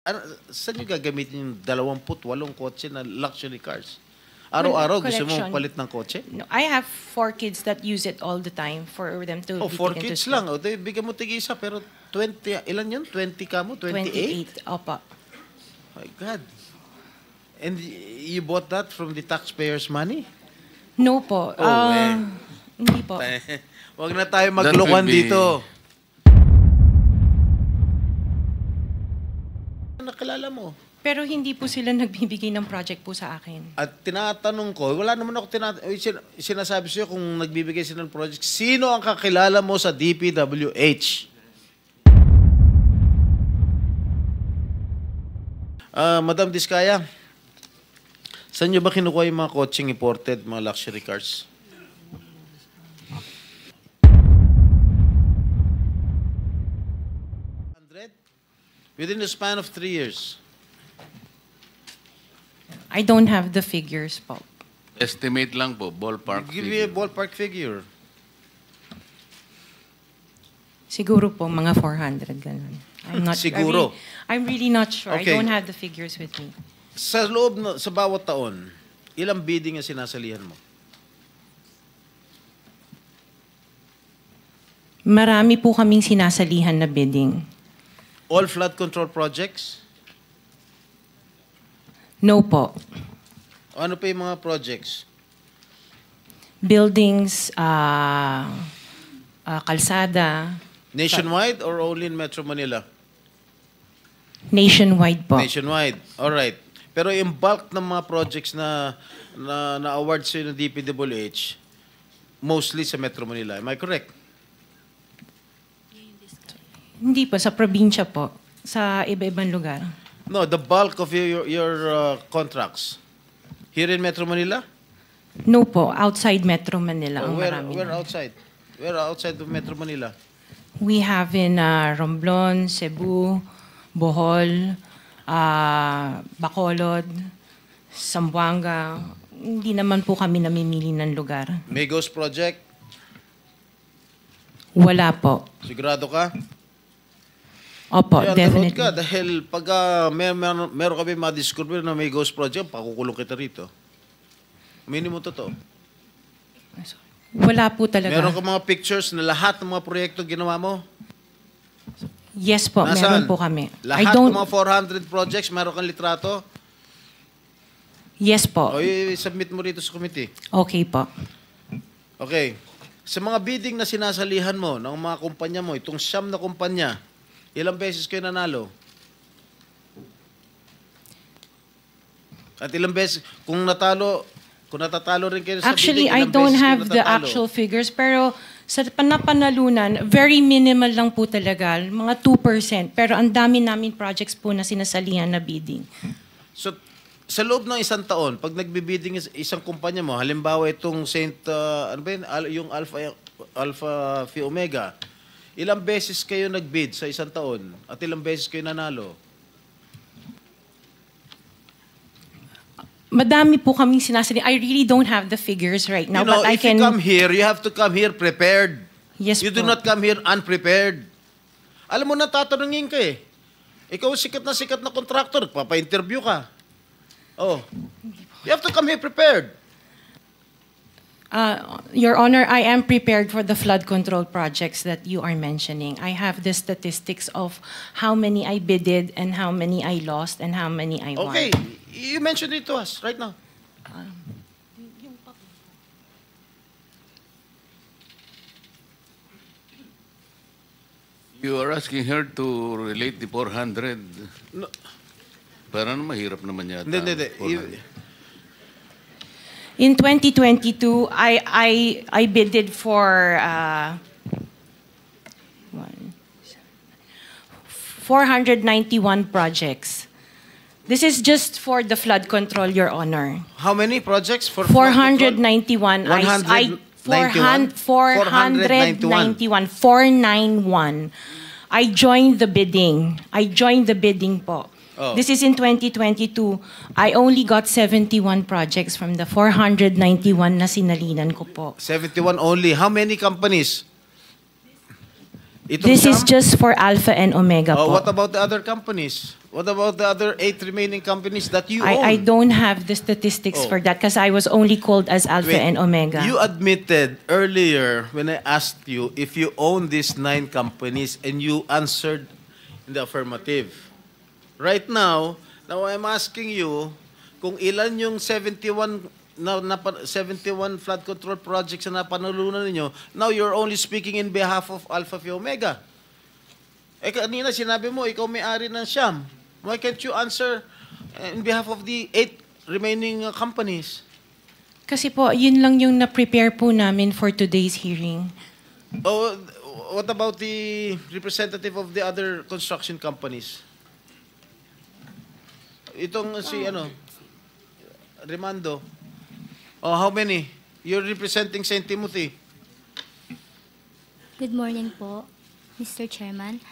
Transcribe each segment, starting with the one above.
Ano, saan nyo gagamitin yung 28 kotse na luxury cars? Araw-araw gusto mo palit ng kotse? No, I have 4 kids that use it all the time for them to Oh, be 4 taken to kids school. lang. O, bigyan mo tig-isa, pero 20, ilan yun? 20 ka mo? 28? 28, opo. My God. And you bought that from the taxpayers' money? No po. Hindi po. Huwag na tayo maglokohan dito. Nakilala mo. Pero hindi po sila nagbibigay ng project po sa akin. At tinatanong ko, wala naman ako sinasabi sa'yo kung nagbibigay sila ng project. Sino ang kakilala mo sa DPWH? Madam Diskaya, saan nyo ba kinukuha yung mga coaching imported, mga luxury cars? Within the span of 3 years. I don't have the figures po. Estimate lang po, ballpark Give me a figure. ballpark figure. Siguro po mga 400 ganun. Siguro. I'm really not sure. Okay. I don't have the figures with me. Sa loob, sa bawat taon, ilang bidding ang sinasalihan mo? Marami po kaming sinasalihan na bidding. All flood control projects? No po. Ano pa yung mga projects? Buildings, kalsada, Nationwide or only in Metro Manila? nationwide po. Nationwide. All right. Pero yung bulk ng mga projects na award sa ng DPWH, mostly sa Metro Manila. Am I correct? Hindi po, sa probinsya po. Sa iba-ibang lugar. No, the bulk of your contracts. Here in Metro Manila? No po, outside Metro Manila ang marami. Where outside? Where outside of Metro Manila? We have in Romblon, Cebu, Bohol, Bacolod, Zamboanga. Hindi naman po kami namimili ng lugar. Migos Project? Wala po. Sigurado ka? Opo, Kaya definitely. ka dahil pag meron kami ma-discover na may ghost project, pakukulong kita rito. Minimum totoo. Wala po talaga. Meron ka mga pictures na lahat ng mga proyekto ginawa mo? Yes po, Nasaan? meron po kami. Lahat ng mga 400 projects, meron kang litrato? Yes po. O i-submit mo rito sa committee. Okay po. Okay. Sa mga bidding na sinasalihan mo ng mga kumpanya mo, itong siyam na kumpanya, ilang beses kayo nanalo? At ilang beses, kung natatalo rin kayo sa Actually, bidding, I ilang don't beses kayo have the natatalo? actual figures, pero sa napanalunan, very minimal lang po talaga, mga 2%. Pero ang dami namin projects po na sinasalihan na bidding. So, sa loob ng isang taon, pag nagbibidding isang kumpanya mo, halimbawa itong ano ba yun? Yung Alpha Phi Omega, ilang beses kayo nagbid sa isang taon at ilang beses kayo nanalo? Madami po kaming sinasalihan. I really don't have the figures right now, You know, but I if can... you come here, you have to come here prepared. Yes You do po. not come here unprepared. Alam mo na, tatanungin ka eh. Ikaw sikat na contractor, papa-interview ka. Oh. You have to come here prepared. Your Honor, I am prepared for the flood control projects that you are mentioning. I have the statistics of how many I bidded and how many I lost and how many I won. Okay. You mentioned it to us right now. You are asking her to relate the 400. No. Parang mahirap naman yata. Hindi. 400. In 2022, I bidded for 491 projects. This is just for the flood control, Your Honor. How many projects for 491. 491? 491. I joined the bidding. Po. Oh. This is in 2022. I only got 71 projects from the 491 na sinalinan ko po. 71 only. How many companies? Itong This is siyam? just for Alpha and Omega Oh, po. what about the other companies? What about the other 8 remaining companies that you I own? don't have the statistics Oh. for that because I was only called as Alpha Wait, and Omega. You admitted earlier when I asked you if you own these 9 companies and you answered in the affirmative. Right now I'm asking you kung ilan yung 71 71 flood control projects na napanalunan ninyo. Now you're only speaking in behalf of Alpha Phi Omega. Eh kanina sinabi mo ikaw may-ari ng Siam. Why can't you answer in behalf of the 8 remaining companies? Kasi po, yun lang yung na-prepare po namin for today's hearing. Oh, what about the representative of the other construction companies? Itong si Remando. Oh, how many? You're representing St. Timothy. Good morning po, Mr. Chairman.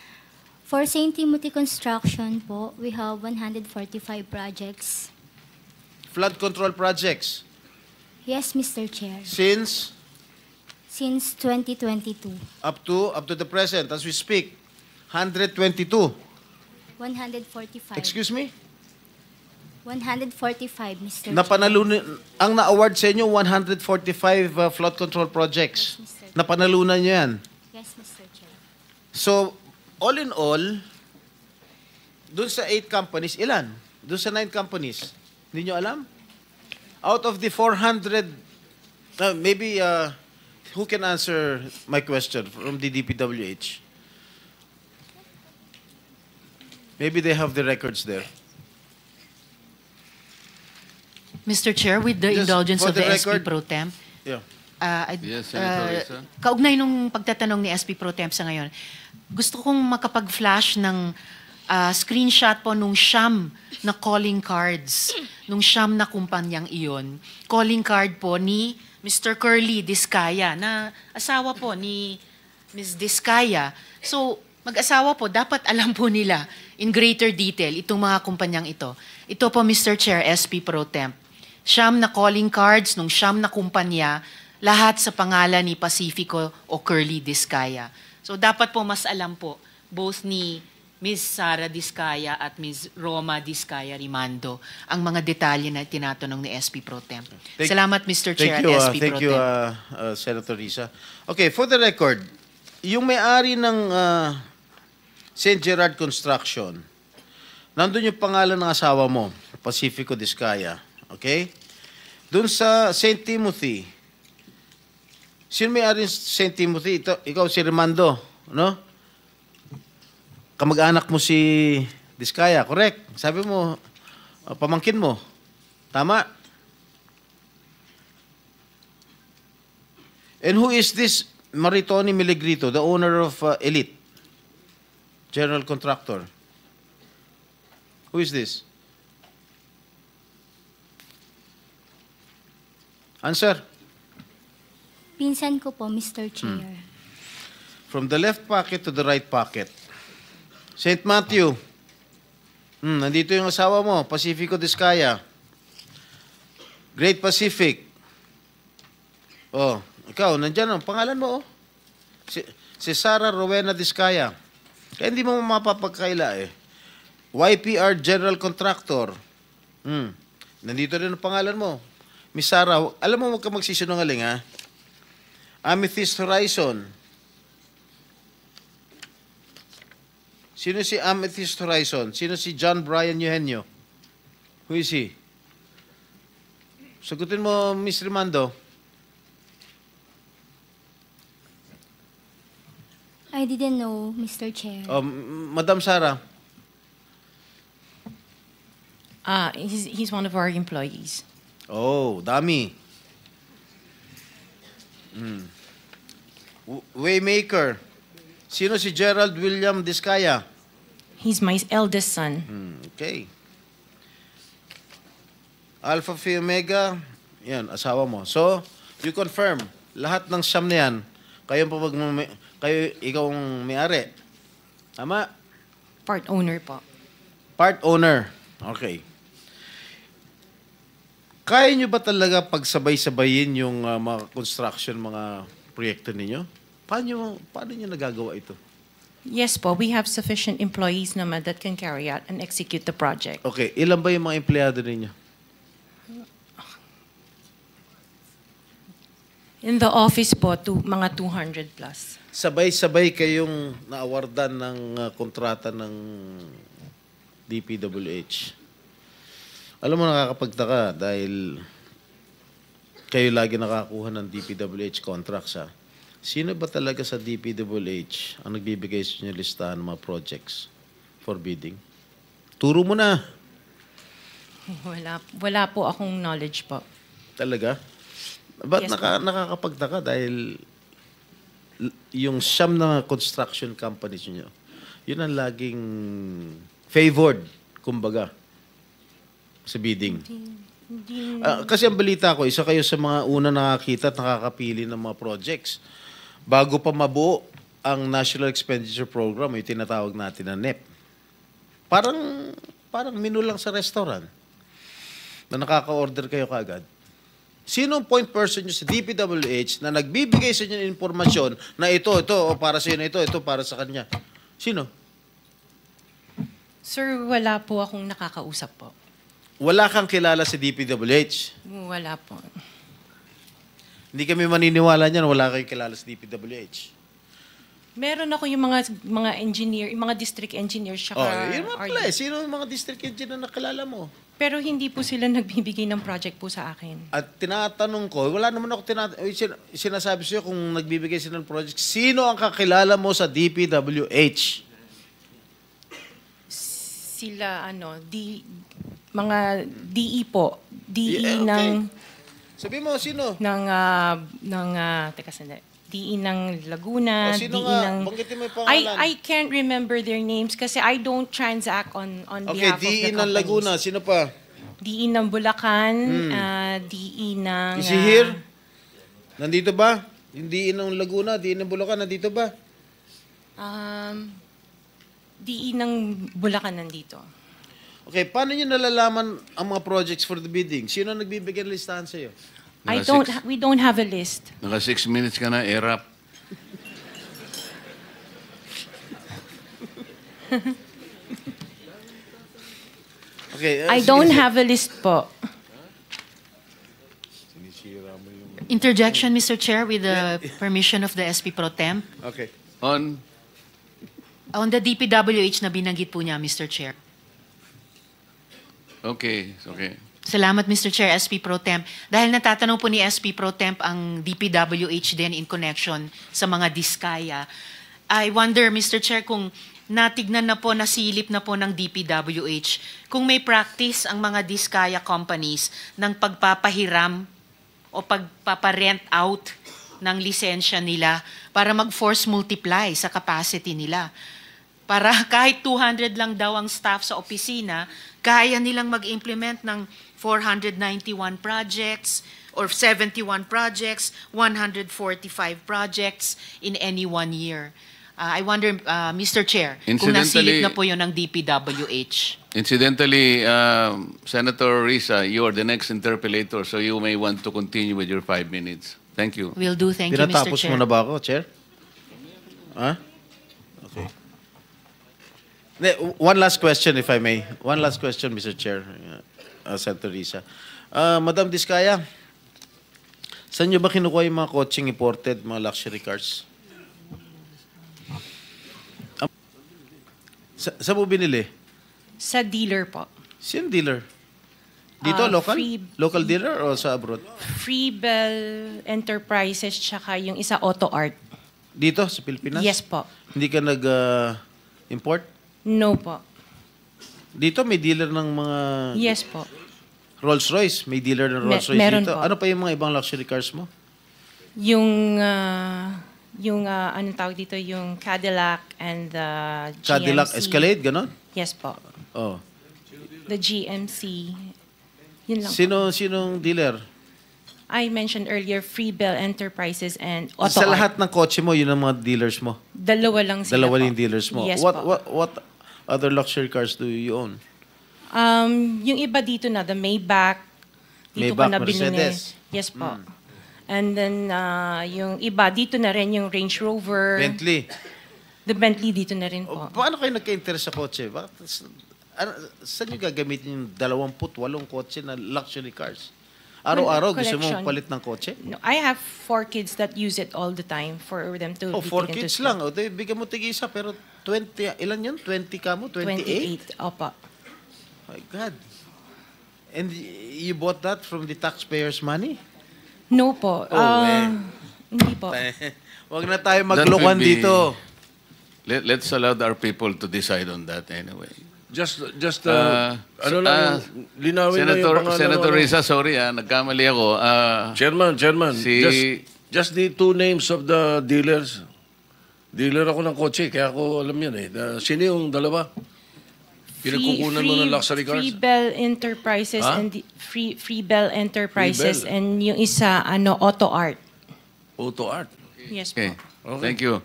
For St. Timothy Construction po, we have 145 projects. Flood control projects. Yes, Mr. Chair. Since Since 2022, up to the present as we speak, 122. 145. Excuse me? 145, Mr. Chair. Napanalunan ang na-award sa inyo 145 flood control projects. Yes, Mr. Chair. Napanalunan niyo 'yan. Yes, Mr. Chair. So, all in all, dun sa 8 companies, ilan? Dun sa 9 companies, hindi nyo alam? Out of the 400, maybe, who can answer my question from the DPWH? Maybe they have the records there. Mr. Chair, with the Just indulgence for of the the SP record- Pro Temp, Yeah. Yes, Senator Risa. kaugnay nung pagtatanong ni SP Pro Temp sa ngayon, gusto kong makapag-flash ng screenshot po nung siyam na calling cards, nung siyam na kumpanyang iyon. Calling card po ni Mr. Curly Discaya, na asawa po ni Ms. Discaya. So, mag-asawa po, dapat alam po nila in greater detail itong mga kumpanyang ito. Ito po, Mr. Chair, SP Pro Temp. Siyam na calling cards nung siyam na kumpanya, lahat sa pangalan ni Pacifico o Curly Discaya. So dapat po mas alam po both ni Ms. Sara Discaya at Ms. Roma Discaya Rimando ang mga detalye na tinatanong ni SP Pro Temp. Salamat, Mr. Chair, Thank you, at SP thank Pro you, Temp. Senator Risa. Okay, for the record, yung may-ari ng St. Gerard Construction, nandun yung pangalan ng asawa mo, Pacifico Discaya. Okay? Doon sa St. Timothy, sino may-ari ng St. Timothy? Ikaw si Remando, no? Kamag-anak mo si Discaya, correct? Sabi mo, pamangkin mo. Tama? And who is this Maritoni Miligrito, the owner of Elite General Contractor? Who is this? Answer. Pinsan ko po, Mr. Chair. From the left pocket to the right pocket. St. Matthew. Nandito yung asawa mo, Pacifico Discaya. Great Pacific. Oh, ikaw, nandyan ang pangalan mo, oh. Si Sara Rowena Discaya. Kaya hindi mo mapapagkaila, eh. YPR General Contractor. Nandito rin ang pangalan mo. Miss Sara, alam mo, huwag ka magsisinungaling, ha? Amethyst Horizon. Sino si Amethyst Horizon? Sino si John Brian Eugenio? Who is he? Sagutin mo, Miss Rimando. I didn't know, Mr. Chair. Madam Sara. He's one of our employees. Oh, dami. Waymaker. Sino si Gerald William Discaya? He's my eldest son. Okay. Alpha Phi Omega, yan, asawa mo. So, you confirm, lahat ng siyam na yan, ikaw ang may-ari. Tama? Part owner po. Part owner. Okay. Kaya nyo ba talaga pagsabay-sabayin yung mga construction, mga proyekto ninyo? Paano nyo nagagawa ito? Yes po, we have sufficient employees naman that can carry out and execute the project. Okay, ilan ba yung mga empleyado ninyo? In the office po, mga 200 plus. Sabay-sabay kayong naawardan ng kontrata ng DPWH. Alam mo, nakakapagtaka dahil kayo lagi nakakuha ng DPWH contracts, ha? Sino ba talaga sa DPWH ang nagbibigay sa inyo listahan ng mga projects for bidding? Turo mo na. Wala po akong knowledge po. Talaga? Ba't Yes, nakakapagtaka dahil yung siyam na construction companies niyo, yun ang laging favored, kumbaga, sa bidding. Kasi ang balita ko, isa kayo sa mga una nakakita at nakakapili ng mga projects. Bago pa mabuo ang National Expenditure Program, yung tinatawag natin na NEP. Parang menu lang sa restaurant na nakaka-order kayo kaagad. Sino ang point person nyo sa DPWH na nagbibigay sa inyo ng informasyon na ito, o para sa inyo, ito para sa kanya? Sino? Sir, wala po akong nakakausap po. Wala kang kilala sa DPWH. Wala po. Hindi kami maniniwala niyan, wala kayong kilala sa DPWH. Meron ako yung mga engineer, yung mga district engineers siya. Yun mga pala. Sino yung mga district engineer na nakilala mo? Pero hindi po sila nagbibigay ng project po sa akin. At tinatanong ko, wala naman ako sinasabi sa'yo kung nagbibigay sila ng project, sino ang kakilala mo sa DPWH? Sila, mga DE po. DE Yeah, okay. ng... Sabi mo, sino? Teka sandali. DE ng Laguna, Sino DE nga? ng... Banggitin mo yung pangalan. I can't remember their names kasi I don't transact on Okay, behalf of the DE ng companies. Laguna. Sino pa? DE ng Bulacan, DE ng... Is he here? Nandito ba? Yung DE ng Laguna, DE ng Bulacan, nandito ba? DE ng Bulacan nandito. Okay, paano nyo nalalaman ang mga projects for the bidding? Sino ang nagbibigay ng listahan sa'yo? We don't have a list. Naka 6 minutes ka na, erap. Okay, I don't have a list po. Interjection, Mr. Chair, with the permission of the SP Pro Temp. Okay. On the DPWH na binanggit po niya, Mr. Chair. Okay. Salamat, Mr. Chair, SP Pro Temp. Dahil natatanong po ni SP Pro Temp ang DPWH din in connection sa mga diskaya. I wonder, Mr. Chair, kung natignan na po, nasilip na po ng DPWH, kung may practice ang mga diskaya companies ng pagpapahiram o pagpaparent out ng lisensya nila para mag-force multiply sa capacity nila. Para kahit 200 lang daw ang staff sa opisina, kaya nilang mag-implement ng 491 projects or 71 projects, 145 projects in any 1 year. I wonder, Mr. Chair, kung nasilip na po yun ng DPWH. Incidentally, Senator Risa, you are the next interpellator, so you may want to continue with your 5 minutes. Thank you. Will do. Thank you, Mr. Pinatapos Chair. mo na ba ako, Chair? Ha? Okay. One last question, if I may. One last question, Mr. Chair, Senator Risa. Madam Diskaya, saan nyo ba kinukuha yung mga coaching imported, mga luxury cars? Saan mo binili? Sa dealer po. Sino dealer? Dito, local? Local dealer o sa abroad? Freebell Enterprises tsaka yung isa Auto Art. Dito, sa Pilipinas? Yes po. Hindi ka nag-import? No po. Dito, may dealer ng mga Yes po. Rolls-Royce. May dealer ng Rolls-Royce meron dito. po. Ano pa yung mga ibang luxury cars mo? Yung anong tawag dito, yung Cadillac and the GMC. Cadillac Escalade, ganon? Yes po. Oh. The GMC. Yun lang. Sinong dealer? I mentioned earlier, Freebell Enterprises and Auto Sa Art. lahat ng kotse mo, yun ang mga dealers mo? Dalawa lang sila Dalawa po. yung dealers mo? Yes what, po. What other luxury cars do you own? Yung iba dito na, the Maybach. Dito ko Maybach, na binili. Mercedes. Yes po. And then, yung iba, dito na rin yung Range Rover. Bentley. The Bentley dito na rin O, po. paano kayo nagka-interest sa kotse? Saan nyo gagamitin yung 28 kotse na luxury cars? Araw-araw gusto mo Collection. palit ng kotse? No, I have 4 kids that use it all the time for them to Oh, be 4 taken to kids school. lang. O, bigyan mo tig-isa, pero 20, ilan yun? 20 ka mo? 28? 28, opo. My God. And you bought that from the taxpayers' money? No po. Hindi po. Wag na tayo That maglokohan will be- dito. Let's allow our people to decide on that anyway. Just Senator linawin na yung pangalan. Senator Risa, sorry nagkamali ako. Chairman, Si- just the 2 names of the dealers. Dealer ako ng kotse, kaya ako alam yan eh. Sino yung dalawa? Pinagkukunan mo ng luxury cars? Free Bell Enterprises Ha? and Free Bell Enterprises Free Bell. and yung isa Auto Art. Auto Art. Yes Okay. po. Thank you.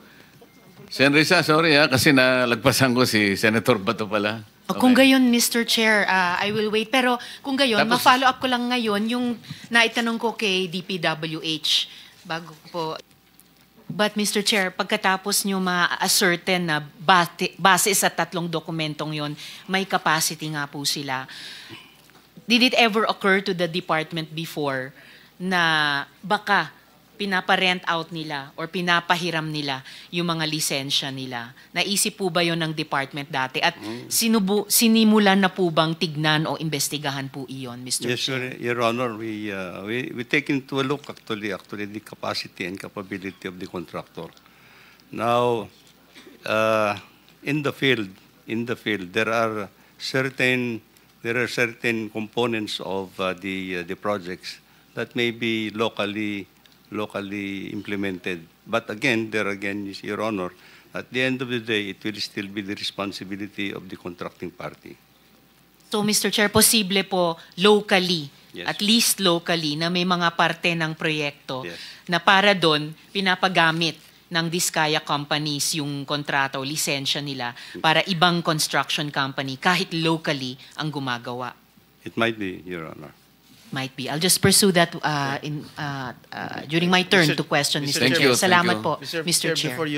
Sen Risa, sorry kasi nalagpasan ko si Senator Bato pala. Kung gayon, Mr. Chair, I will wait. Pero kung gayon, Tapos- ma-follow up ko lang ngayon yung naitanong ko kay DPWH bago po. But Mr. Chair, pagkatapos nyo ma-ascertain na base sa 3 dokumentong yon, may capacity nga po sila. Did it ever occur to the department before na baka pinaparent out nila or pinapahiram nila yung mga lisensya nila? Naisip po ba yon ng department dati? At sinimulan na po bang tignan o investigahan po iyon, Mr. Yes, Chair? Your Honor, we take into a look actually the capacity and capability of the contractor. Now, in the field, there are certain components of the projects that may be locally implemented. But again, Your Honor, at the end of the day, it will still be the responsibility of the contracting party. So, Mr. Chair, posible po locally, Yes. at least locally, na may mga parte ng proyekto Yes. na para doon pinapagamit ng Diskaya companies yung kontrata o lisensya nila para ibang construction company kahit locally ang gumagawa. It might be, Your Honor. Might be. I'll just pursue that during my turn Mr. to question, Mr. Thank Chair. you, thank Salamat you. po, Mr. Chair. Before you